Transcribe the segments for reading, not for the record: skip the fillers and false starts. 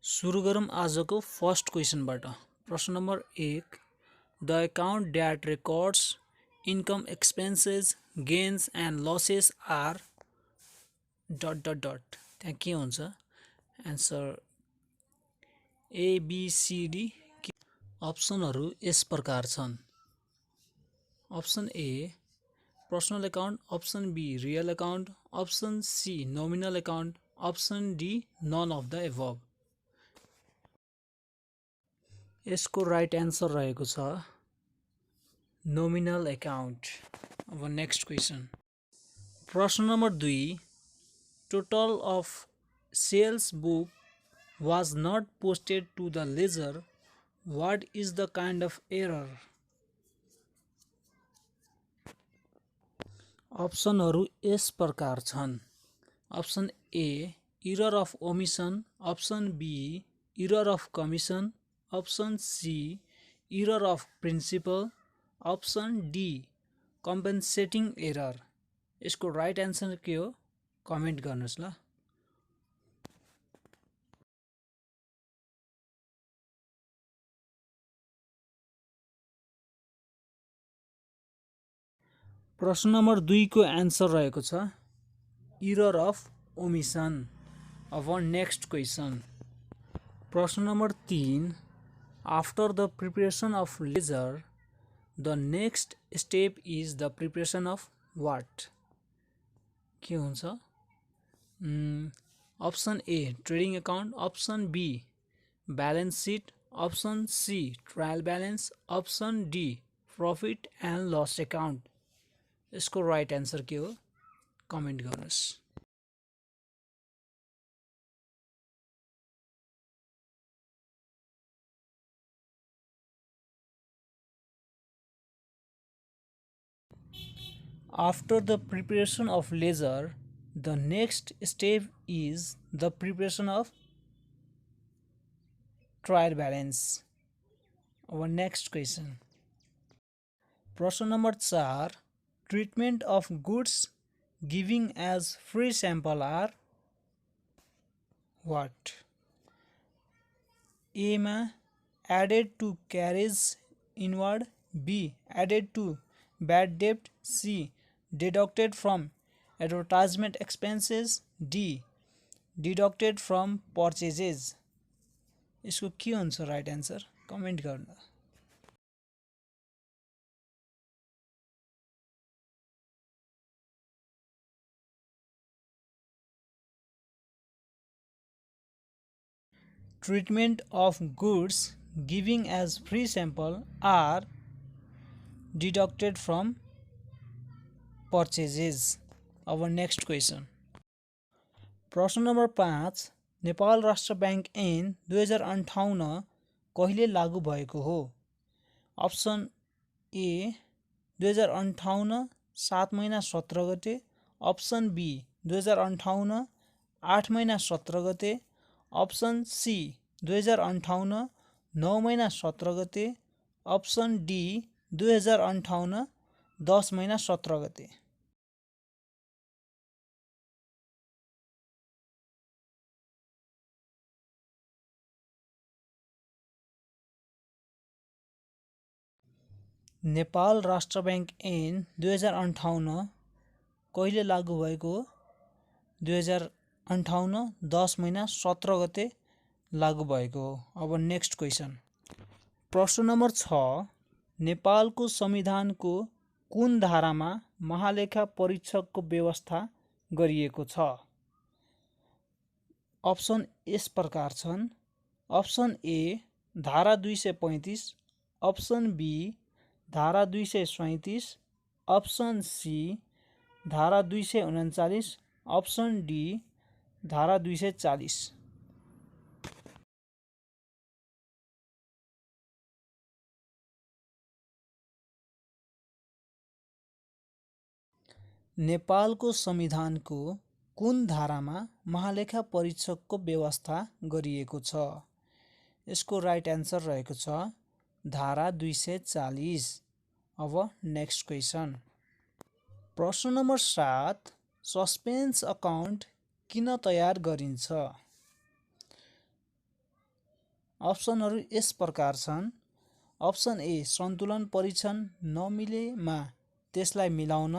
सुरु गरौँ आजको फर्स्ट क्वेसनबाट। प्रश्न number 1, the account that records income expenses gains and losses are dot dot dot. त्यहाँ के हुन्छ एन्सर एबिसिडी। अप्सनहरू यस प्रकार छन्। Option A personal account, option B real account, option C nominal account, option D none of the above. यसको right answer रहेको छ नोमिनल अकाउन्ट। अब नेक्स्ट क्वेसन। प्रश्न number 2, total of sales book was not posted to the ledger, what is the kind of error? अप्सनहरू यस प्रकार छन्। Option A error of omission, option B error of commission, option C error of principle, option D compensating error. यसको right answer के हो comment गर्नुहोस् ल। प्रश्न नम्बर 2 को एन्सर रहेको छ इरर अफ ओमिसन। अब नेक्स्ट क्वेसन। प्रश्न number 3, after the preparation of ledger the next step is the preparation of what? के हुन्छ? Option A trading account, option B balance sheet, option C trial balance, option D profit and loss account. यसको right answer के हो comment गर्नुहोस्। After the preparation of ledger, the next step is the preparation of trial balance. Our next question. प्रश्न number 4, treatment of goods giving as free sample are what? A मा added to carriage inward, B added to bad debt, C deducted from advertisement expenses, D deducted from purchases। यसको के हुन्छ right answer comment गर्नु। Treatment of goods giving as free sample are deducted from purchases. Our next question. प्रश्न number 5, Nepal राष्ट्र bank ऐन 2058 कहिले लागू भएको हो? अप्सन ए 2058 7 महिना 17 गते, अप्सन बी 2058 8 महिना 17 गते, अप्सन सी 2058 9 महिना 17 गते, अप्सन डी 2058 10 महिना 17 गते। नेपाल राष्ट्र ब्याङ्क ऐन 2058 कहिले लागू भएको हो? 2058 10 महिना 17 गते लागू भएको हो। अब नेक्स्ट क्वेसन। प्रश्न नम्बर 6, नेपालको संविधानको कुन धारामा महालेखा परीक्षकको व्यवस्था गरिएको छ? अप्सन यस प्रकार छन्। अप्सन ए धारा 235, अप्सन बी धारा 237, अप्सन सी धारा 239, अप्सन डी धारा 240। नेपालको संविधानको कुन धारामा महालेखा परीक्षकको व्यवस्था गरिएको छ? यसको राइट एन्सर रहेको छ धारा 240। अब नेक्स्ट क्वेसन। प्रश्न नम्बर 7, सस्पेन्स अकाउन्ट किन तयार गरिन्छ? अप्सनहरू यस प्रकार छन्। अप्सन ए सन्तुलन परीक्षण नमिलेमा त्यसलाई मिलाउन।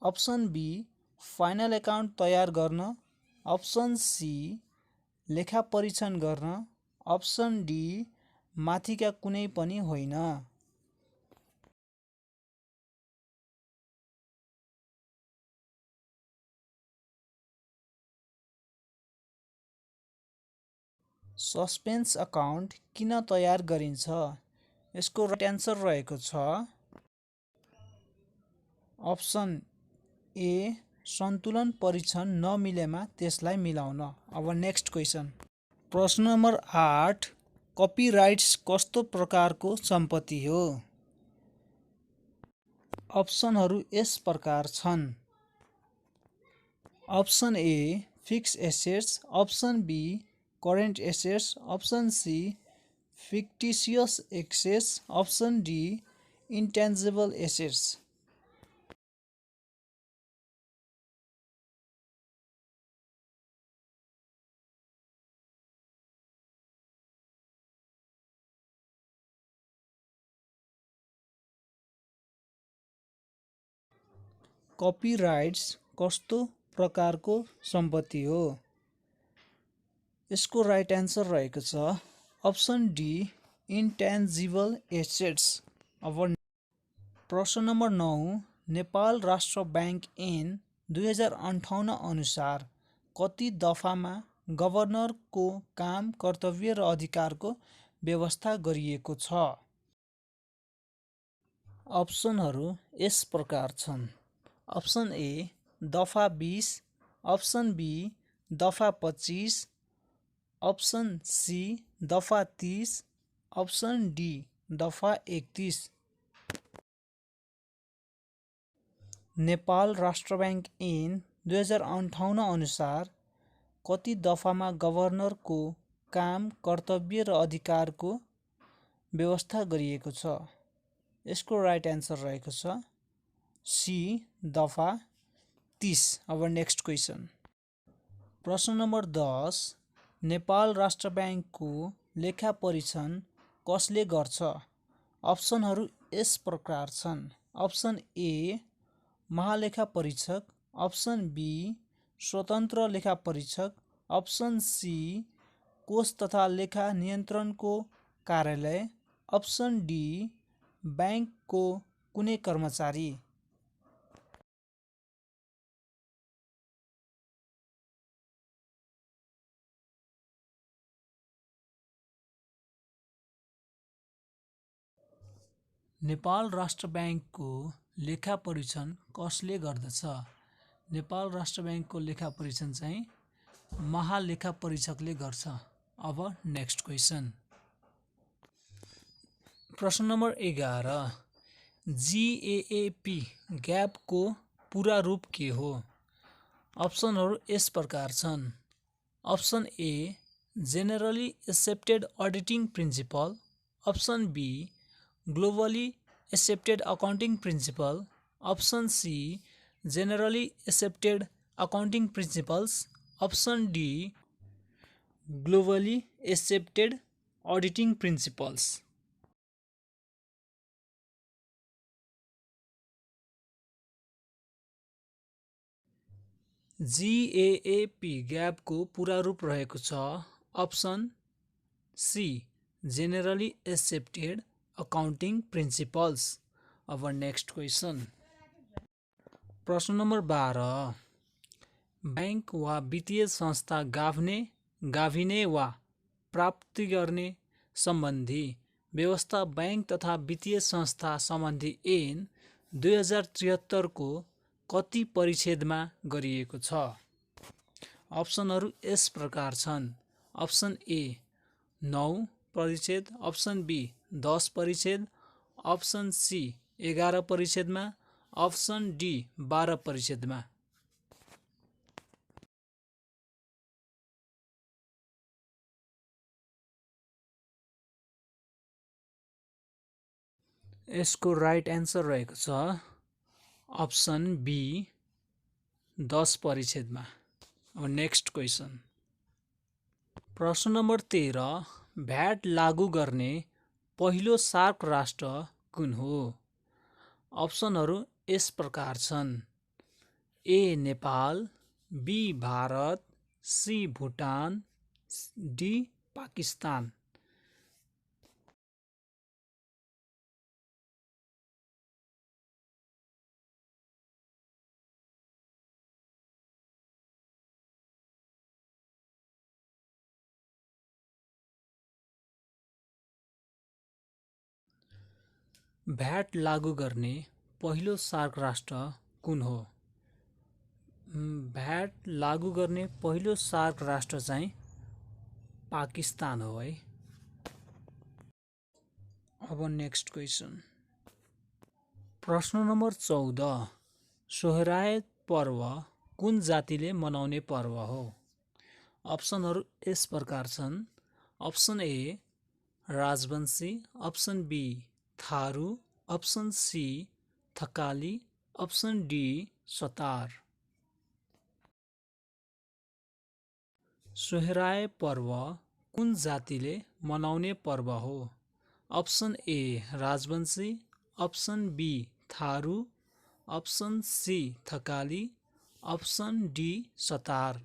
अप्सन बी फाइनल एकाउन्ट तयार गर्न। अप्सन सी लेखा परीक्षण गर्न। अप्सन डी माथिका कुनै पनि होइन। सस्पेन्स अकाउन्ट किन तयार गरिन्छ? यसको राइट एन्सर रहेको छ अप्सन ए सन्तुलन परीक्षण नमिलेमा त्यसलाई मिलाउन। अब नेक्स्ट क्वेसन। प्रश्न नम्बर 8 कपिराइट्स कस्तो प्रकारको सम्पत्ति हो? अप्सनहरू यस प्रकार छन्। Option A fixed assets. Option B current assets. Option C fictitious assets. Option D intangible assets. Copyrights कस्तो प्रकारको सम्पत्ति हो? यसको राइट एन्सर रहेको छ अप्सन डी इन्टेन्जिबल एसेट्स। अब प्रश्न नम्बर 9 नेपाल राष्ट्र ब्याङ्क ऐन 2058 अनुसार कति दफामा गभर्नरको काम, कर्तव्य र अधिकारको व्यवस्था गरिएको छ? अप्सनहरू यस प्रकार छन्। अप्सन ए दफा 20। अप्सन बी दफा 25। अप्सन सी दफा 30। अप्सन डी दफा 31। नेपाल राष्ट्र ब्याङ्क ऐन 2058 अनुसार कति दफामा गभर्नरको काम, कर्तव्य र अधिकारको व्यवस्था गरिएको छ? यसको राइट एन्सर रहेको छ सी दफा 30। अब नेक्स्ट क्वेसन। प्रश्न नम्बर 10 नेपाल राष्ट्र ब्याङ्कको लेखा परीक्षण कसले गर्छ? अप्सनहरू यस प्रकार छन्। अप्सन ए महालेखा परीक्षक। अप्सन बी स्वतन्त्र लेखा परीक्षक। अप्सन सी कोष तथा लेखा नियन्त्रणको कार्यालय। अप्सन डी ब्याङ्कको कुनै कर्मचारी। नेपाल राष्ट्र ब्याङ्कको लेखा परीक्षण कसले गर्दछ? नेपाल राष्ट्र ब्याङ्कको लेखा परीक्षण चाहिँ महालेखा परीक्षकले गर्छ। अब नेक्स्ट क्वेसन। प्रश्न नम्बर 11 जिएएपी ग्यापको पुरा रूप के हो? अप्सनहरू यस प्रकार छन्। Option A generally accepted auditing principle. Option B globally accepted accounting principle. Option C generally accepted accounting principles. Option D globally accepted auditing principles. GAAP ग्यापको पुरा रूप रहेको छ option C generally accepted accounting principles. अब next question. प्रश्न number 12 bank वा वित्तीय संस्था गाभिने वा प्राप्ति गर्ने सम्बन्धी व्यवस्था ब्याङ्क तथा वित्तीय संस्था सम्बन्धी ऐन 2073 को कति परिच्छेदमा गरिएको छ? अप्सनहरू यस प्रकार छन्। अप्सन ए 9 परिच्छेद। अप्सन बी 10 परिच्छेद। अप्सन सी 11 परिच्छेदमा। अप्सन डी 12 परिच्छेदमा। यसको राइट एन्सर रहेको छ अप्सन बी 10 परिच्छेदमा। अब नेक्स्ट क्वेसन। प्रश्न नम्बर 13 भ्याट लागू गर्ने पहिलो सार्क राष्ट्र कुन हो? अप्सनहरू यस प्रकार छन्: A Nepal, B Bharat, C Bhutan, D Pakistan. VAT लागू गर्ने पहिलो सार्क राष्ट्र कुन हो? भ्याट लागू गर्ने पहिलो सार्क राष्ट्र चाहिँ पाकिस्तान हो है। अब नेक्स्ट क्वेसन, प्रश्न नम्बर 14, सोहराय पर्व कुन जातिले मनाउने पर्व हो? अप्सनहरू यस प्रकार छन्: option A Rajbanshi, option B Tharu, option C Thakali, option D Satar. Sohrai पर्व कुन जातिले मनाउने पर्व हो? Option A Rajbanshi, option B Tharu, option C Thakali, option D Satar.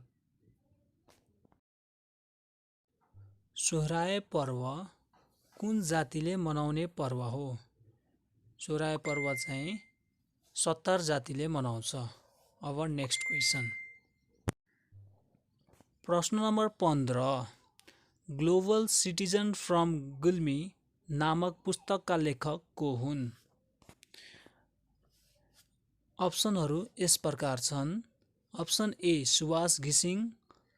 Sohrai पर्व कुन जातिले मनाउने पर्व हो? सोहराय पर्व चाहिँ सतार जातिले मनाउँछ। अब नेक्स्ट क्वेसन, प्रश्न number 15, global citizen from Gulmi नामक पुस्तकका लेखक को हुन्? अप्सनहरू यस प्रकार छन्: अप्सन ए सुभाष घिसिङ,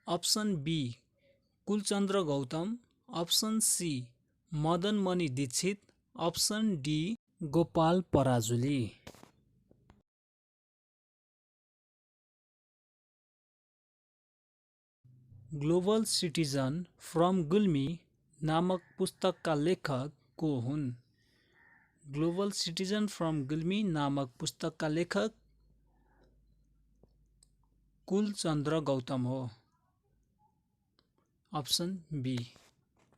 option B Kulchandra Gautam, option C Madanmani Dixit, option D Gopal Parajuli. Global citizen from Gulmi नामक पुस्तकका लेखक को हुन्? ग्लोबल सिटिजन फ्रम गुल्मी नामक पुस्तकका लेखक कुलचन्द्र गौतम हो। Option B.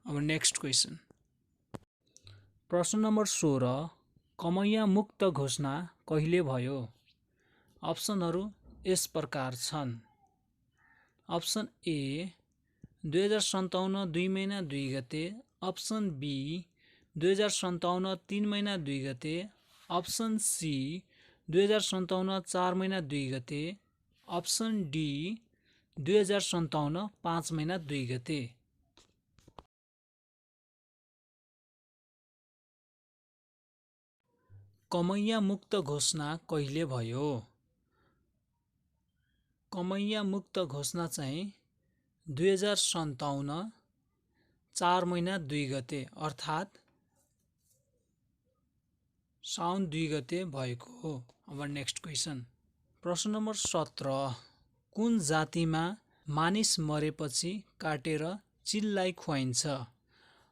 अब नेक्स्ट क्वेसन, प्रश्न नम्बर 16, कमैया मुक्त घोषणा कहिले भयो? अप्सनहरू यस प्रकार छन्: अप्सन ए 2057 2 महिना 2 गते, अप्सन बी 2057 3 महिना 2 गते, अप्सन सी 2057 4 महिना 2 गते, अप्सन डी 2057 5 महिना 2 गते। कमैया मुक्त घोषणा कहिले भयो? कमैया मुक्त घोषणा चाहिँ 2057 4 महिना 2 गते अर्थात् साउन 2 गते भएको हो। अब नेक्स्ट क्वेसन, प्रश्न नम्बर 17, कुन जातिमा मानिस मरेपछि काटेर चिललाई खुवाइन्छ?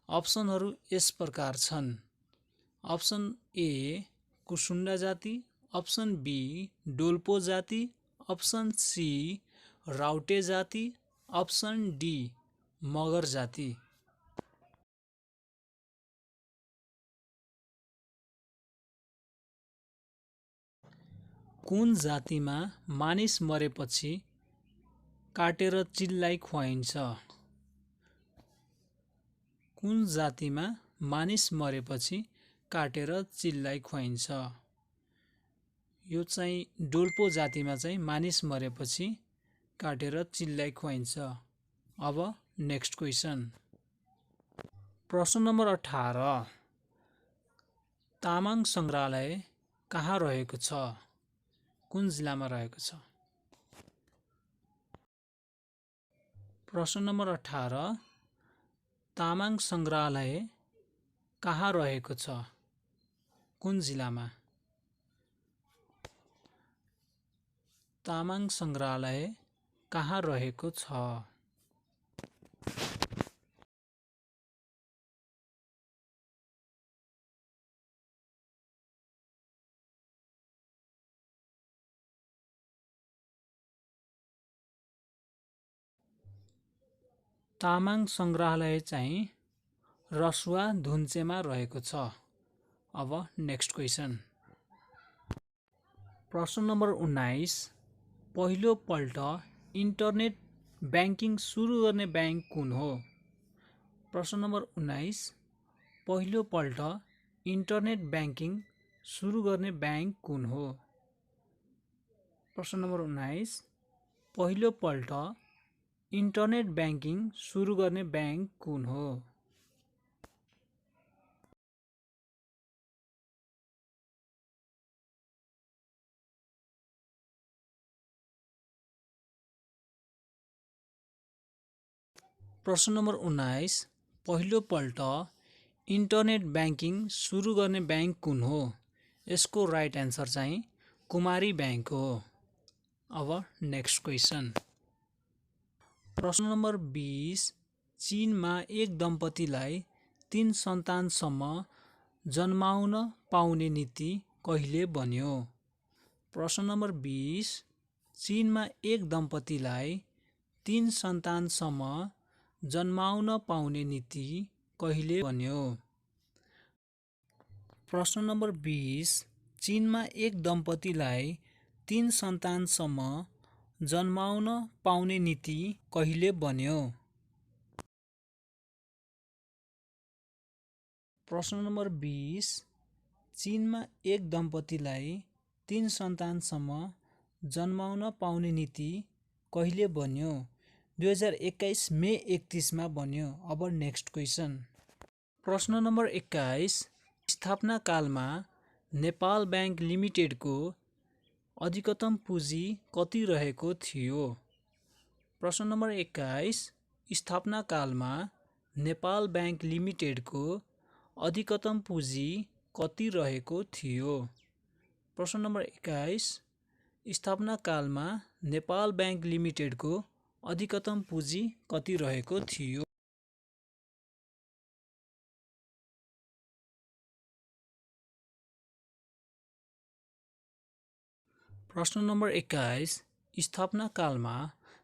अप्सनहरू यस प्रकार छन्: अप्सन ए कुसुन्डा जाति, अप्सन बी डोल्पो जाति, अप्सन सी राउटे जाति, अप्सन डी मगर जाति। कुन जातिमा मानिस मरेपछि काटेर चिललाई खुवाइन्छ? कुन जातिमा मानिस मरेपछि काटेर चिललाई खुवाइन्छ? यो चाहिँ डोल्पो जातिमा चाहिँ मानिस मरेपछि काटेर चिललाई खुवाइन्छ। अब नेक्स्ट क्वेसन, प्रश्न नम्बर 18, तामाङ सङ्ग्रहालय कहाँ रहेको छ? कुन जिल्लामा रहेको छ? प्रश्न नम्बर 18, तामाङ सङ्ग्रहालय कहाँ रहेको छ? कुन जिल्लामा? तामाङ सङ्ग्रहालय कहाँ रहेको छ? तामाङ सङ्ग्रहालय चाहिँ रसुवा धुन्चेमा रहेको छ। अब नेक्स्ट क्वेसन। प्रश्न नम्बर 19, पहिलोपल्ट इन्टरनेट ब्याङ्किङ सुरु गर्ने ब्याङ्क कुन हो? प्रश्न नम्बर 19, पहिलोपल्ट इन्टरनेट ब्याङ्किङ सुरु गर्ने ब्याङ्क कुन हो? प्रश्न नम्बर 19, पहिलोपल्ट इन्टरनेट ब्याङ्किङ सुरु गर्ने ब्याङ्क कुन हो? प्रश्न नम्बर 19, पहिलोपल्ट इन्टरनेट ब्याङ्किङ सुरु गर्ने ब्याङ्क कुन हो? यसको राइट एन्सर चाहिँ कुमारी ब्याङ्क हो। अब नेक्स्ट क्वेसन। प्रश्न नम्बर 20, चीनमा एक दम्पतिलाई 3 सन्तानसम्म जन्माउन पाउने नीति कहिले बन्यो? प्रश्न नम्बर 20, चीनमा एक दम्पतिलाई 3 सन्तानसम्म जन्माउन पाउने नीति कहिले बन्यो? प्रश्न नम्बर 20, चीनमा एक दम्पतिलाई 3 सन्तानसम्म जन्माउन पाउने नीति कहिले बन्यो? प्रश्न नम्बर 20, चीनमा एक दम्पतिलाई 3 सन्तानसम्म जन्माउन पाउने नीति कहिले बन्यो? 2021 मे 31 मा बन्यो। अब नेक्स्ट क्वेसन। प्रश्न नम्बर 21, स्थापना कालमा नेपाल ब्याङ्क लिमिटेडको अधिकतम पुँजी कति रहेको थियो? प्रश्न नम्बर 21, स्थापना कालमा नेपाल ब्याङ्क लिमिटेडको अधिकतम पुँजी कति रहेको थियो? प्रश्न नम्बर 21, स्थापना कालमा नेपाल ब्याङ्क लिमिटेडको अधिकतम पुँजी कति रहेको थियो? प्रश्न नम्बर 21, स्थापना कालमा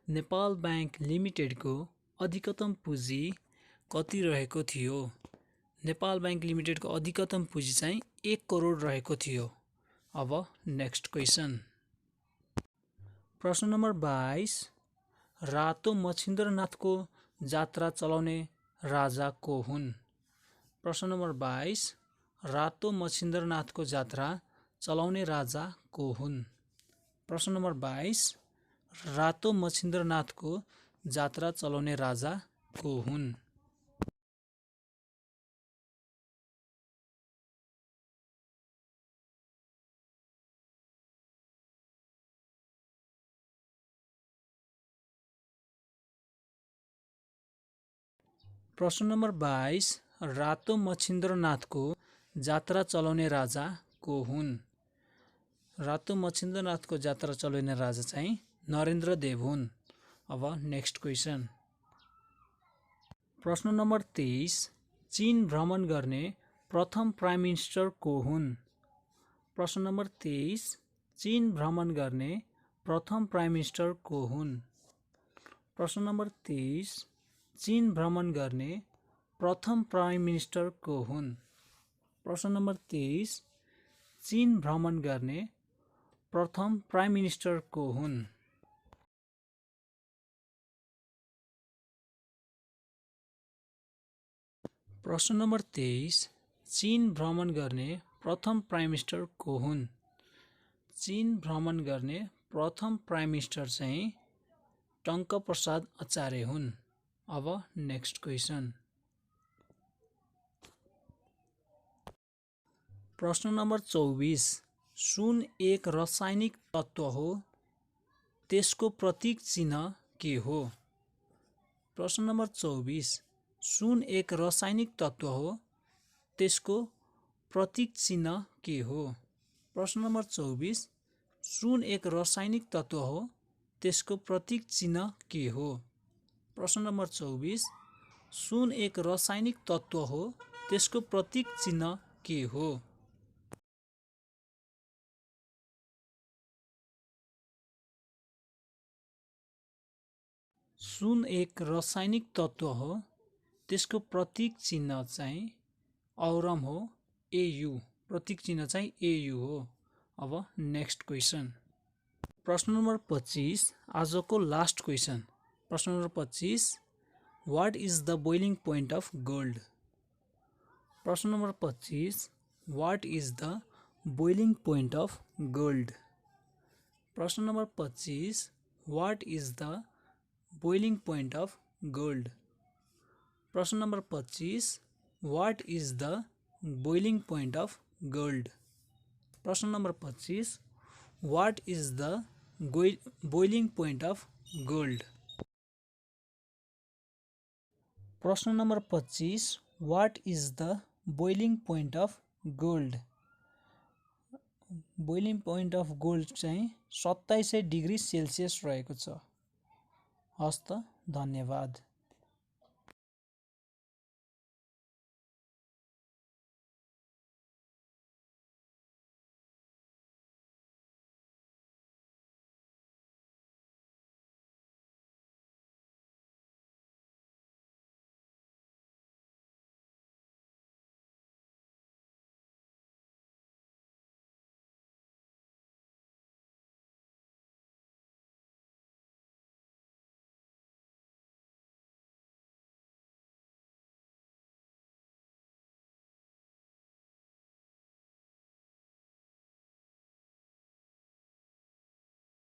नेपाल ब्याङ्क लिमिटेडको अधिकतम पुँजी कति रहेको थियो? नेपाल ब्याङ्क लिमिटेडको अधिकतम पुँजी चाहिँ 1 करोड रहेको थियो। अब नेक्स्ट क्वेसन। प्रश्न नम्बर 22, रातो मच्छिन्द्रनाथको जात्रा चलाउने राजा को हुन्? प्रश्न नम्बर 22, रातो मच्छिन्द्रनाथको जात्रा चलाउने राजा को हुन्? प्रश्न नम्बर 22, रातो मच्छिन्द्रनाथको जात्रा चलाउने राजा को हुन्? प्रश्न नम्बर 22, रातो मच्छिन्द्रनाथको जात्रा चलाउने राजा को हुन्? रातो मच्छिन्द्रनाथको जात्रा चलाउने राजा चाहिँ नरेन्द्र देव हुन्। अब नेक्स्ट क्वेसन। प्रश्न नम्बर 23, चीन भ्रमण गर्ने प्रथम प्राइम मिनिस्टर को हुन्? प्रश्न नम्बर 23, चीन भ्रमण गर्ने प्रथम प्राइम मिनिस्टर को हुन्? प्रश्न नम्बर 23, चीन भ्रमण गर्ने प्रथम प्राइम मिनिस्टर को हुन्? प्रश्न नम्बर 23, चीन भ्रमण गर्ने प्रथम प्राइम मिनिस्टर को हुन्? प्रश्न नम्बर 23, चीन भ्रमण गर्ने प्रथम प्राइम मिनिस्टर को हुन्? चीन भ्रमण गर्ने प्रथम प्राइम मिनिस्टर चाहिँ टङ्क प्रसाद आचार्य हुन्। अब नेक्स्ट क्वेसन। प्रश्न नम्बर 24, सुन एक रासायनिक तत्त्व हो, त्यसको प्रतीक चिन्ह के हो? प्रश्न नम्बर 24, सुन एक रासायनिक तत्त्व हो, त्यसको प्रतीक चिन्ह के हो? प्रश्न नम्बर 24, सुन एक रासायनिक तत्त्व हो, त्यसको प्रतीक चिन्ह के हो? प्रश्न नम्बर 24, सुन एक रासायनिक तत्त्व हो, त्यसको प्रतीक चिन्ह के हो? सुन एक रासायनिक तत्त्व हो, त्यसको प्रतीक चिन्ह चाहिँ औरम हो, एयु। प्रतीक चिन्ह चाहिँ एयु हो। अब नेक्स्ट क्वेसन, प्रश्न नम्बर 25 आजको लास्ट क्वेसन। प्रश्न number 25, what is the boiling point of gold? प्रश्न number 25, what is the boiling point of gold? प्रश्न number 25, what is the boiling point of gold? प्रश्न number 25, what is the boiling point of gold? प्रश्न number 25, what is the boiling point of gold? प्रश्न number 25, what is the boiling point of gold? Boiling point of gold चाहिँ 2700 degree Celsius रहेको छ। हस्त, धन्यवाद।